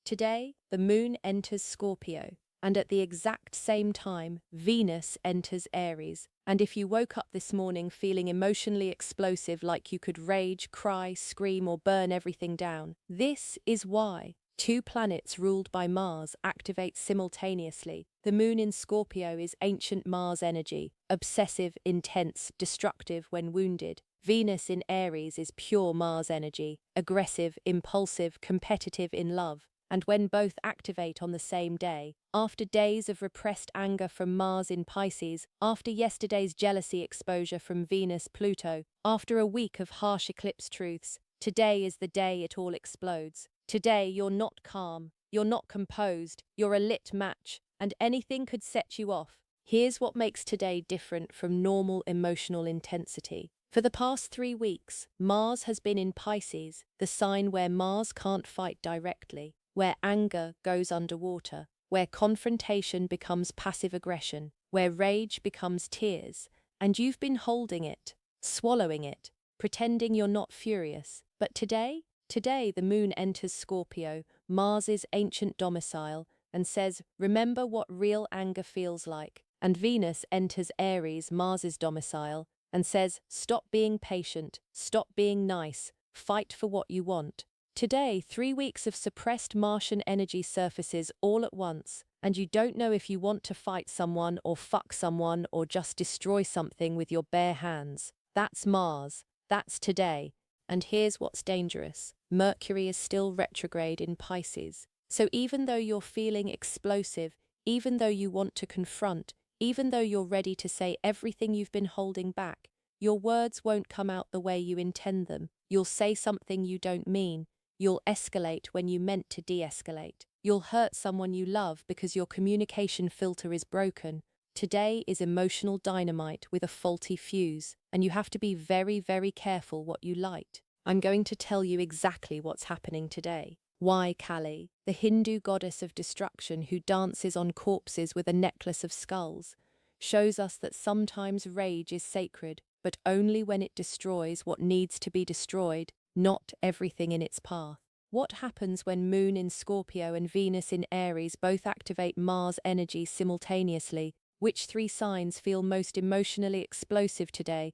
Today, the moon enters Scorpio, and at the exact same time, Venus enters Aries. And if you woke up this morning feeling emotionally explosive, like you could rage, cry, scream, or burn everything down, this is why. Two planets ruled by Mars activate simultaneously. The moon in Scorpio is ancient Mars energy, obsessive, intense, destructive when wounded. Venus in Aries is pure Mars energy, aggressive, impulsive, competitive in love. And when both activate on the same day, after days of repressed anger from Mars in Pisces, after yesterday's jealousy exposure from Venus Pluto, after a week of harsh eclipse truths, today is the day it all explodes. Today you're not calm, you're not composed, you're a lit match, and anything could set you off. Here's what makes today different from normal emotional intensity. For the past 3 weeks, Mars has been in Pisces, the sign where Mars can't fight directly, where anger goes underwater, where confrontation becomes passive aggression, where rage becomes tears, and you've been holding it, swallowing it, pretending you're not furious. But today the moon enters Scorpio, Mars's ancient domicile, and says, remember what real anger feels like. And Venus enters Aries, Mars's domicile, and says, stop being patient, stop being nice, fight for what you want. Today, 3 weeks of suppressed Martian energy surfaces all at once, and you don't know if you want to fight someone or fuck someone or just destroy something with your bare hands. That's Mars. That's today. And here's what's dangerous. Mercury is still retrograde in Pisces. So even though you're feeling explosive, even though you want to confront, even though you're ready to say everything you've been holding back, your words won't come out the way you intend them. You'll say something you don't mean. You'll escalate when you meant to de-escalate. You'll hurt someone you love because your communication filter is broken. Today is emotional dynamite with a faulty fuse, and you have to be very, very careful what you light. I'm going to tell you exactly what's happening today. Why Kali, the Hindu goddess of destruction who dances on corpses with a necklace of skulls, shows us that sometimes rage is sacred, but only when it destroys what needs to be destroyed, not everything in its path. What happens when Moon in Scorpio and Venus in Aries both activate Mars energy simultaneously? Which 3 signs feel most emotionally explosive today?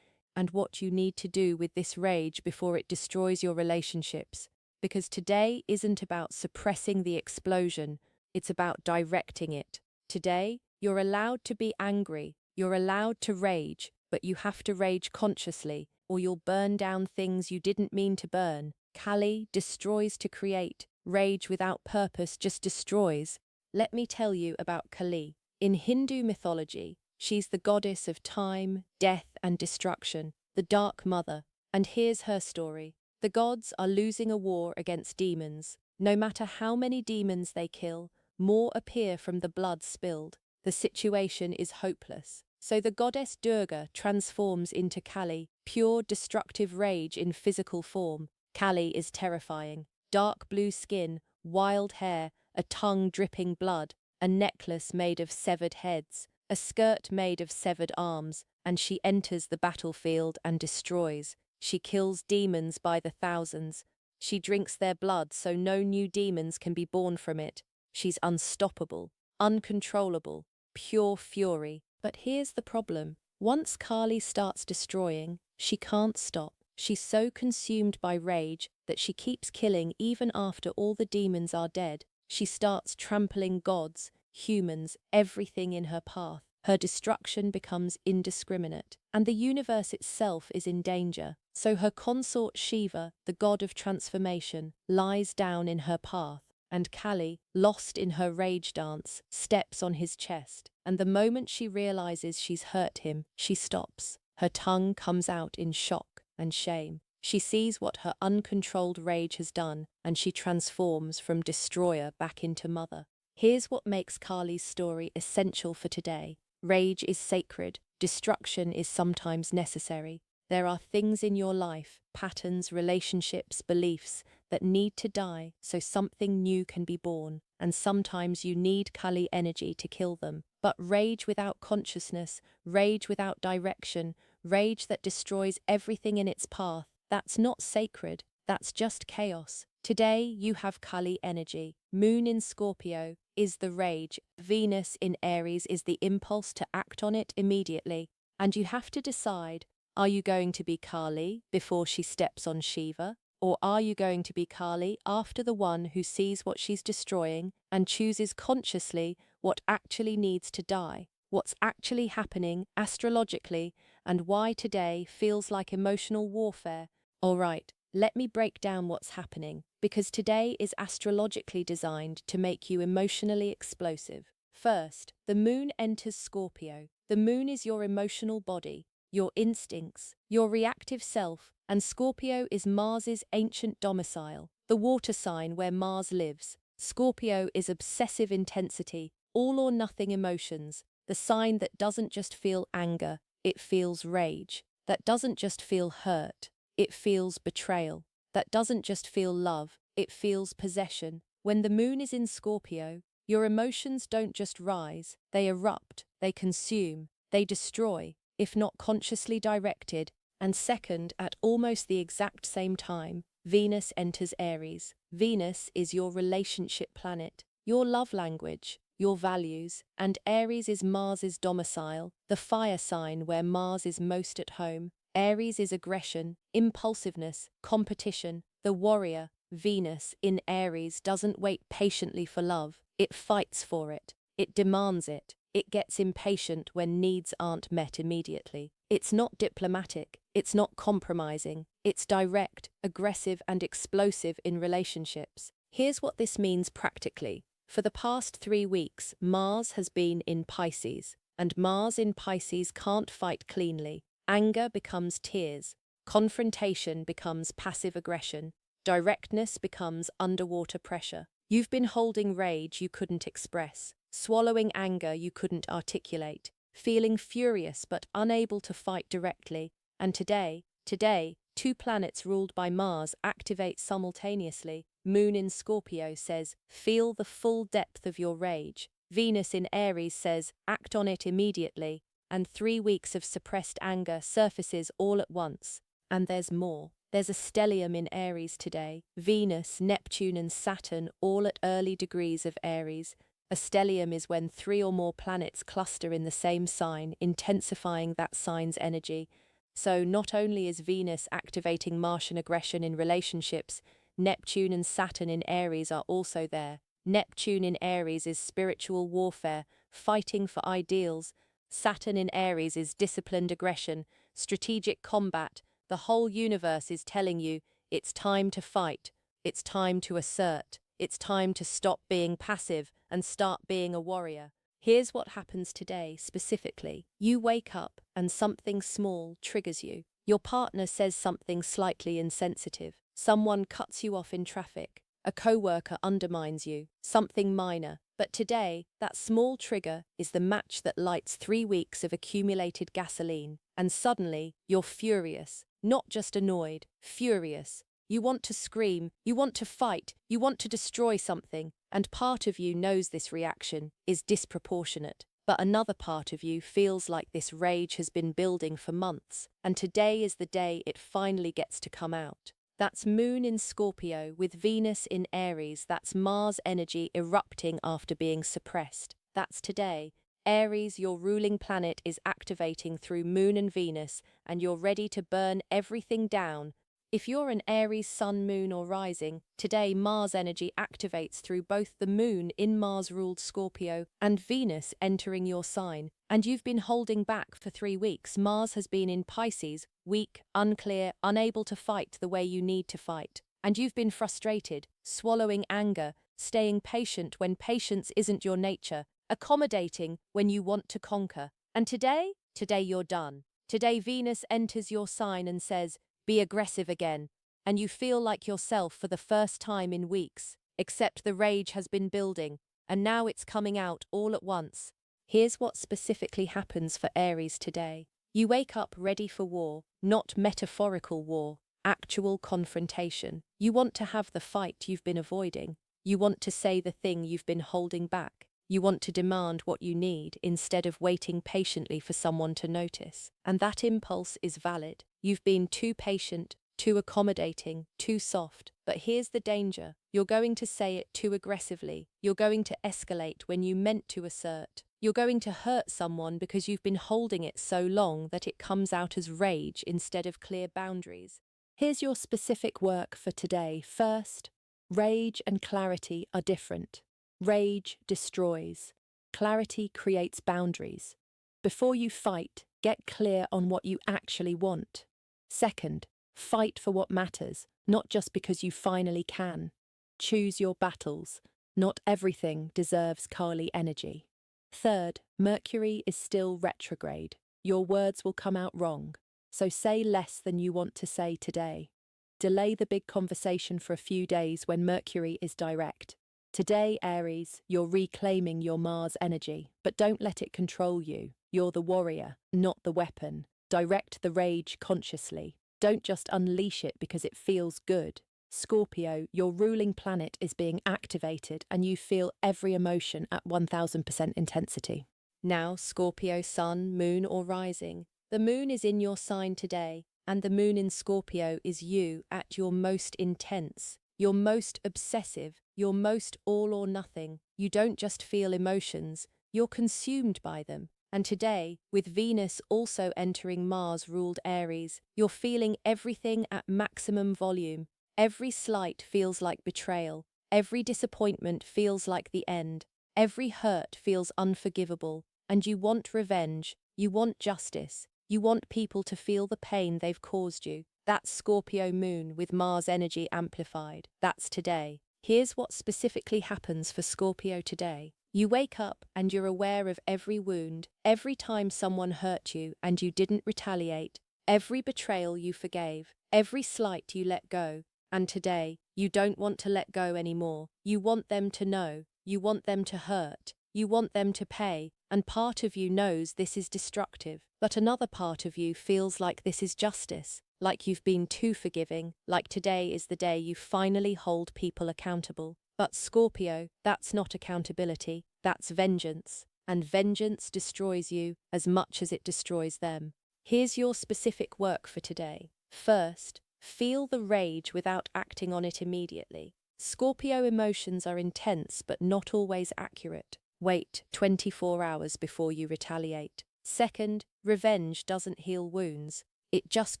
And what you need to do with this rage before it destroys your relationships? Because today isn't about suppressing the explosion, it's about directing it. Today, you're allowed to be angry, you're allowed to rage, but you have to rage consciously, or you'll burn down things you didn't mean to burn. Kali destroys to create. Rage without purpose just destroys. Let me tell you about Kali. In Hindu mythology, she's the goddess of time, death, and destruction, the Dark Mother. And here's her story. The gods are losing a war against demons. No matter how many demons they kill, more appear from the blood spilled. The situation is hopeless. So the goddess Durga transforms into Kali, pure destructive rage in physical form. Kali is terrifying. Dark blue skin, wild hair, a tongue dripping blood, a necklace made of severed heads, a skirt made of severed arms, and she enters the battlefield and destroys. She kills demons by the thousands. She drinks their blood so no new demons can be born from it. She's unstoppable, uncontrollable, pure fury. But here's the problem. Once Kali starts destroying, she can't stop. She's so consumed by rage that she keeps killing even after all the demons are dead. She starts trampling gods, humans, everything in her path. Her destruction becomes indiscriminate, and the universe itself is in danger. So her consort Shiva, the god of transformation, lies down in her path, and Kali, lost in her rage dance, steps on his chest. And the moment she realizes she's hurt him, she stops. Her tongue comes out in shock and shame. She sees what her uncontrolled rage has done, and she transforms from destroyer back into mother. Here's what makes Kali's story essential for today. Rage is sacred. Destruction is sometimes necessary. There are things in your life, patterns, relationships, beliefs, that need to die so something new can be born. And sometimes you need Kali energy to kill them. But rage without consciousness, rage without direction, rage that destroys everything in its path, that's not sacred, that's just chaos. Today you have Kali energy. Moon in Scorpio is the rage. Venus in Aries is the impulse to act on it immediately. And you have to decide, are you going to be Kali before she steps on Shiva? Or are you going to be Kali after the one who sees what she's destroying and chooses consciously what actually needs to die, what's actually happening astrologically, and why today feels like emotional warfare? All right, let me break down what's happening, because today is astrologically designed to make you emotionally explosive. First, the moon enters Scorpio. The moon is your emotional body, your instincts, your reactive self, and Scorpio is Mars's ancient domicile, the water sign where Mars lives. Scorpio is obsessive intensity, all or nothing emotions, the sign that doesn't just feel anger, it feels rage, that doesn't just feel hurt, it feels betrayal, that doesn't just feel love, it feels possession. When the moon is in Scorpio, your emotions don't just rise, they erupt, they consume, they destroy, if not consciously directed. And second, at almost the exact same time, Venus enters Aries. Venus is your relationship planet, your love language, your values, and Aries is Mars's domicile, the fire sign where Mars is most at home. Aries is aggression, impulsiveness, competition, the warrior. Venus in Aries doesn't wait patiently for love, it fights for it, it demands it. It gets impatient when needs aren't met immediately. It's not diplomatic, it's not compromising, it's direct, aggressive, and explosive in relationships. Here's what this means practically. For the past 3 weeks, Mars has been in Pisces, and Mars in Pisces can't fight cleanly. Anger becomes tears, confrontation becomes passive aggression, directness becomes underwater pressure. You've been holding rage you couldn't express, swallowing anger you couldn't articulate, feeling furious but unable to fight directly, and today, 2 planets ruled by Mars activate simultaneously. Moon in Scorpio says, feel the full depth of your rage. Venus in Aries says, act on it immediately, and 3 weeks of suppressed anger surfaces all at once. And there's more. There's a stellium in Aries today. Venus, Neptune, and Saturn all at early degrees of Aries. A stellium is when 3 or more planets cluster in the same sign, intensifying that sign's energy. So not only is Venus activating Martian aggression in relationships, Neptune and Saturn in Aries are also there. Neptune in Aries is spiritual warfare, fighting for ideals. Saturn in Aries is disciplined aggression, strategic combat. The whole universe is telling you, it's time to fight, it's time to assert, it's time to stop being passive and start being a warrior. Here's what happens today, specifically. You wake up and something small triggers you. Your partner says something slightly insensitive. Someone cuts you off in traffic. A coworker undermines you. Something minor. But today, that small trigger is the match that lights 3 weeks of accumulated gasoline. And suddenly, you're furious. Not just annoyed, furious. You want to scream, you want to fight, you want to destroy something, and part of you knows this reaction is disproportionate. But another part of you feels like this rage has been building for months, and today is the day it finally gets to come out. That's Moon in Scorpio with Venus in Aries. That's Mars energy erupting after being suppressed. That's today. Aries, your ruling planet, is activating through Moon and Venus, and you're ready to burn everything down. If you're an Aries sun, moon, or rising, today Mars energy activates through both the Moon in Mars-ruled Scorpio and Venus entering your sign. And you've been holding back for 3 weeks. Mars has been in Pisces, weak, unclear, unable to fight the way you need to fight. And you've been frustrated, swallowing anger, staying patient when patience isn't your nature, accommodating when you want to conquer. And today you're done. Today Venus enters your sign and says, be aggressive again, and you feel like yourself for the first time in weeks, except the rage has been building, and now it's coming out all at once. Here's what specifically happens for Aries today. You wake up ready for war, not metaphorical war, actual confrontation. You want to have the fight you've been avoiding. You want to say the thing you've been holding back. You want to demand what you need instead of waiting patiently for someone to notice. And that impulse is valid. You've been too patient, too accommodating, too soft. But here's the danger. You're going to say it too aggressively. You're going to escalate when you meant to assert. You're going to hurt someone because you've been holding it so long that it comes out as rage instead of clear boundaries. Here's your specific work for today. First, rage and clarity are different. Rage destroys. Clarity creates boundaries. Before you fight, get clear on what you actually want. Second, fight for what matters, not just because you finally can. Choose your battles. Not everything deserves Kali energy. Third, Mercury is still retrograde. Your words will come out wrong, so say less than you want to say today. Delay the big conversation for a few days when Mercury is direct. Today, Aries, you're reclaiming your Mars energy, but don't let it control you. You're the warrior, not the weapon. Direct the rage consciously. Don't just unleash it because it feels good. Scorpio, your ruling planet is being activated and you feel every emotion at 1000% intensity. Now, Scorpio sun, moon or rising. The moon is in your sign today, and the moon in Scorpio is you at your most intense, your most obsessive, your most all or nothing. You don't just feel emotions, you're consumed by them. And today, with Venus also entering Mars-ruled Aries, you're feeling everything at maximum volume. Every slight feels like betrayal. Every disappointment feels like the end. Every hurt feels unforgivable. And you want revenge. You want justice. You want people to feel the pain they've caused you. That's Scorpio moon with Mars energy amplified. That's today. Here's what specifically happens for Scorpio today. You wake up and you're aware of every wound, every time someone hurt you and you didn't retaliate, every betrayal you forgave, every slight you let go. And today, you don't want to let go anymore. You want them to know. You want them to hurt. You want them to pay. And part of you knows this is destructive. But another part of you feels like this is justice, like you've been too forgiving, like today is the day you finally hold people accountable. But Scorpio, that's not accountability, that's vengeance. And vengeance destroys you as much as it destroys them. Here's your specific work for today. First, feel the rage without acting on it immediately. Scorpio emotions are intense but not always accurate. Wait 24 hours before you retaliate. Second, revenge doesn't heal wounds. It just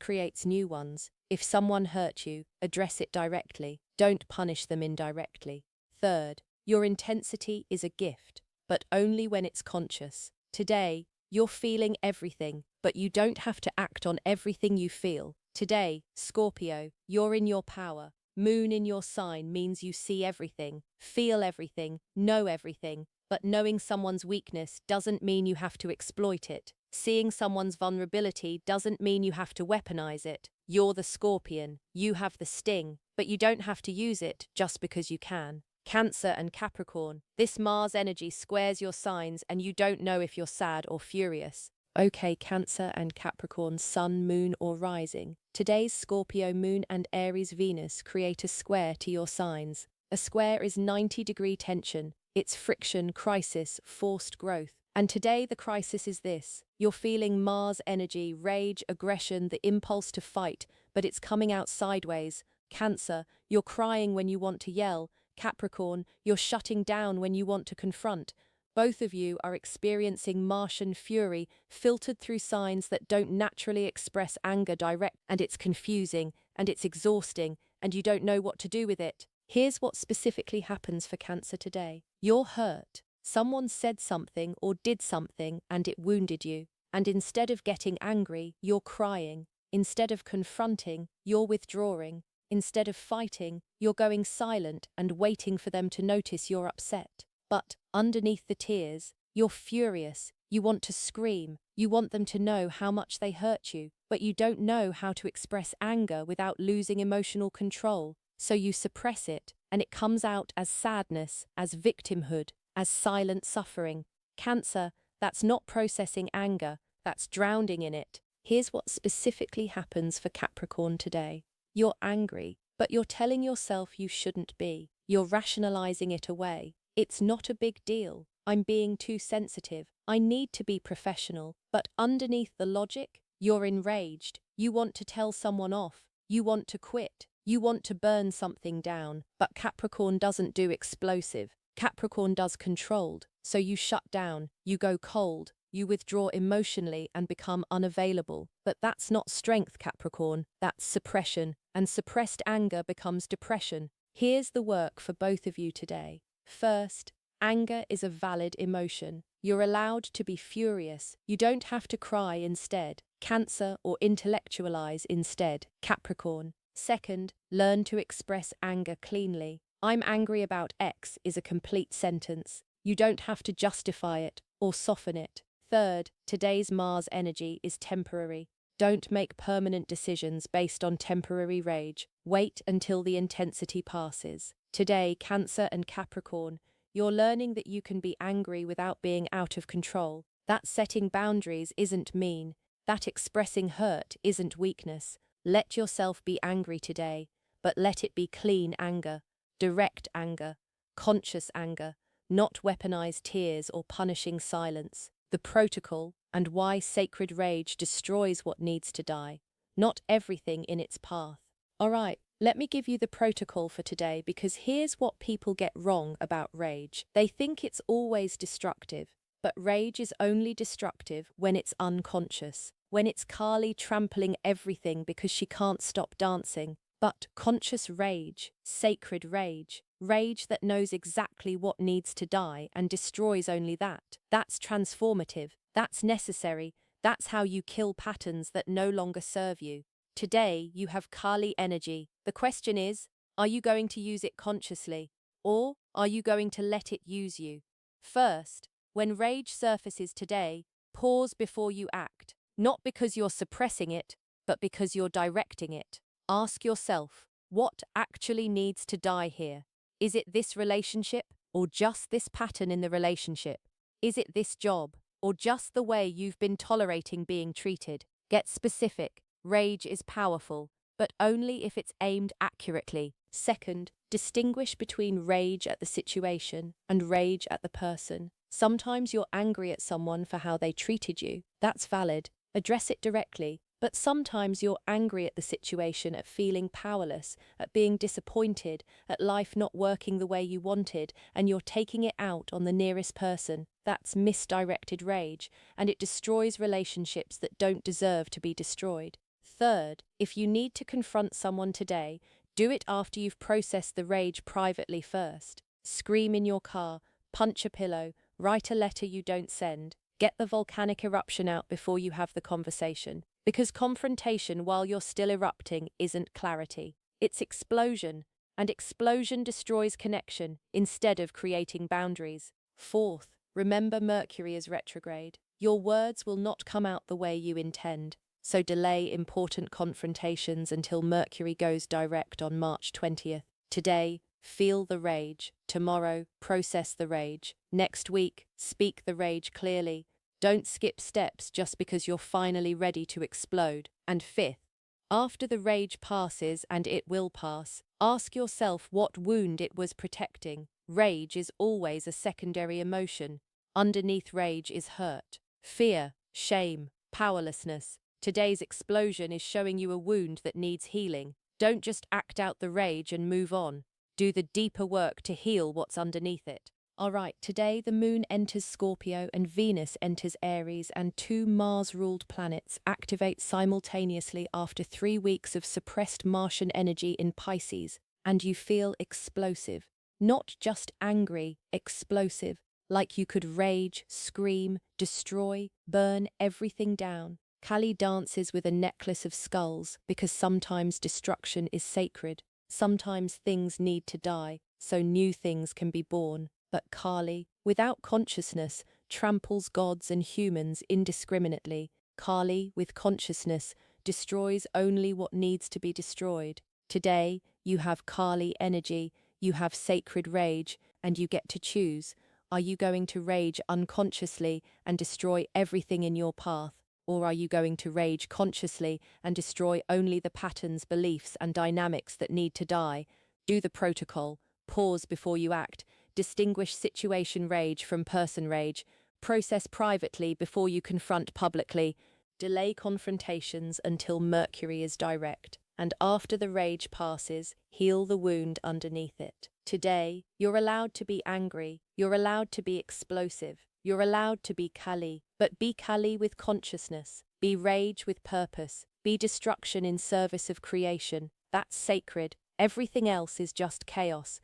creates new ones. If someone hurt you, address it directly. Don't punish them indirectly. Third, your intensity is a gift, but only when it's conscious. Today, you're feeling everything, but you don't have to act on everything you feel. Today, Scorpio, you're in your power. Moon in your sign means you see everything, feel everything, know everything, but knowing someone's weakness doesn't mean you have to exploit it. Seeing someone's vulnerability doesn't mean you have to weaponize it. You're the scorpion, you have the sting, but you don't have to use it just because you can. Cancer and Capricorn, this Mars energy squares your signs and you don't know if you're sad or furious. Okay, Cancer and Capricorn, Sun, Moon or Rising. Today's Scorpio Moon and Aries Venus create a square to your signs. A square is 90-degree tension. It's friction, crisis, forced growth. And today the crisis is this. You're feeling Mars energy, rage, aggression, the impulse to fight, but it's coming out sideways. Cancer, you're crying when you want to yell. Capricorn, you're shutting down when you want to confront. Both of you are experiencing Martian fury filtered through signs that don't naturally express anger direct, and it's confusing, and it's exhausting, and you don't know what to do with it. Here's what specifically happens for Cancer today. You're hurt. Someone said something or did something and it wounded you. And instead of getting angry, you're crying. Instead of confronting, you're withdrawing. Instead of fighting, you're going silent and waiting for them to notice you're upset. But underneath the tears, you're furious. You want to scream. You want them to know how much they hurt you, but you don't know how to express anger without losing emotional control. So you suppress it, and it comes out as sadness, as victimhood, as silent suffering. Cancer, that's not processing anger, that's drowning in it. Here's what specifically happens for Capricorn today. You're angry, but you're telling yourself you shouldn't be. You're rationalizing it away. It's not a big deal. I'm being too sensitive. I need to be professional. But underneath the logic, you're enraged. You want to tell someone off. You want to quit. You want to burn something down. But Capricorn doesn't do explosive. Capricorn does controlled. So you shut down. You go cold. You withdraw emotionally and become unavailable. But that's not strength, Capricorn. That's suppression. And suppressed anger becomes depression. Here's the work for both of you today. First, anger is a valid emotion. You're allowed to be furious. You don't have to cry instead. Cancer or intellectualize instead. Capricorn. Second, learn to express anger cleanly. I'm angry about X is a complete sentence. You don't have to justify it or soften it. Third, today's Mars energy is temporary. Don't make permanent decisions based on temporary rage. Wait until the intensity passes. Today, Cancer and Capricorn, you're learning that you can be angry without being out of control. That setting boundaries isn't mean. That expressing hurt isn't weakness. Let yourself be angry today, but let it be clean anger, direct anger, conscious anger, not weaponized tears or punishing silence. The protocol and why sacred rage destroys what needs to die, not everything in its path. All right, let me give you the protocol for today because here's what people get wrong about rage. They think it's always destructive, but rage is only destructive when it's unconscious, when it's Kali trampling everything because she can't stop dancing. But conscious rage, sacred rage, rage that knows exactly what needs to die and destroys only that. That's transformative, that's necessary, that's how you kill patterns that no longer serve you. Today, you have Kali energy. The question is, are you going to use it consciously, or are you going to let it use you? First, when rage surfaces today, pause before you act, not because you're suppressing it, but because you're directing it. Ask yourself, what actually needs to die here? Is it this relationship, or just this pattern in the relationship? Is it this job, or just the way you've been tolerating being treated? Get specific. Rage is powerful, but only if it's aimed accurately. Second, distinguish between rage at the situation and rage at the person. Sometimes you're angry at someone for how they treated you. That's valid. Address it directly. But sometimes you're angry at the situation, at feeling powerless, at being disappointed, at life not working the way you wanted, and you're taking it out on the nearest person. That's misdirected rage, and it destroys relationships that don't deserve to be destroyed. Third, if you need to confront someone today, do it after you've processed the rage privately first. Scream in your car, punch a pillow, write a letter you don't send. Get the volcanic eruption out before you have the conversation. Because confrontation while you're still erupting isn't clarity. It's explosion, and explosion destroys connection instead of creating boundaries. Fourth, remember Mercury is retrograde. Your words will not come out the way you intend, so delay important confrontations until Mercury goes direct on March 20th. Today, feel the rage. Tomorrow, process the rage. Next week, speak the rage clearly. Don't skip steps just because you're finally ready to explode. And fifth, after the rage passes, and it will pass, ask yourself what wound it was protecting. Rage is always a secondary emotion. Underneath rage is hurt, fear, shame, powerlessness. Today's explosion is showing you a wound that needs healing. Don't just act out the rage and move on. Do the deeper work to heal what's underneath it. All right, today the moon enters Scorpio and Venus enters Aries, and two Mars-ruled planets activate simultaneously after 3 weeks of suppressed Martian energy in Pisces, and you feel explosive. Not just angry, explosive, like you could rage, scream, destroy, burn everything down. Kali dances with a necklace of skulls because sometimes destruction is sacred. Sometimes things need to die, so new things can be born. But Kali, without consciousness, tramples gods and humans indiscriminately. Kali, with consciousness, destroys only what needs to be destroyed. Today, you have Kali energy, you have sacred rage, and you get to choose. Are you going to rage unconsciously and destroy everything in your path? Or are you going to rage consciously and destroy only the patterns, beliefs, and dynamics that need to die? Do the protocol. Pause before you act. Distinguish situation rage from person rage. Process privately before you confront publicly. Delay confrontations until Mercury is direct. And after the rage passes, heal the wound underneath it. Today, you're allowed to be angry, you're allowed to be explosive, you're allowed to be Kali, but be Kali with consciousness, be rage with purpose, be destruction in service of creation. That's sacred. Everything else is just chaos.